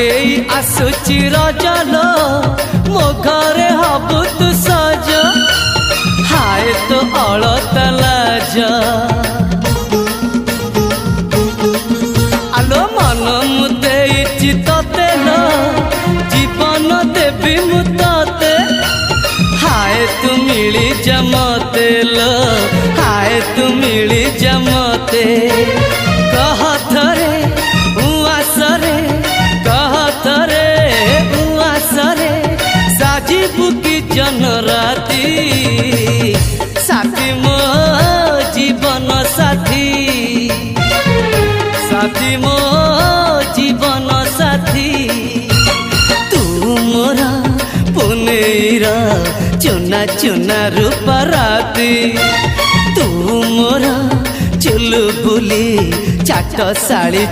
आगेई आसुची रजलो मो घरे हबु तू सज हाय तो अलत लाज आलो मन मुदेइछि तते लो जीवन देवी मु तते हाय तू मिली जमते लो हाय तू मिली जमते कह थरे उआसरे कह थरे उआसरे साजिबु की जन राती साथी मो जीवन साथी साथी मो जीवन साथी तू मोरा पुनेरा चुना चुना रूप राती तू मोरा चुलबुली चाट साड़ी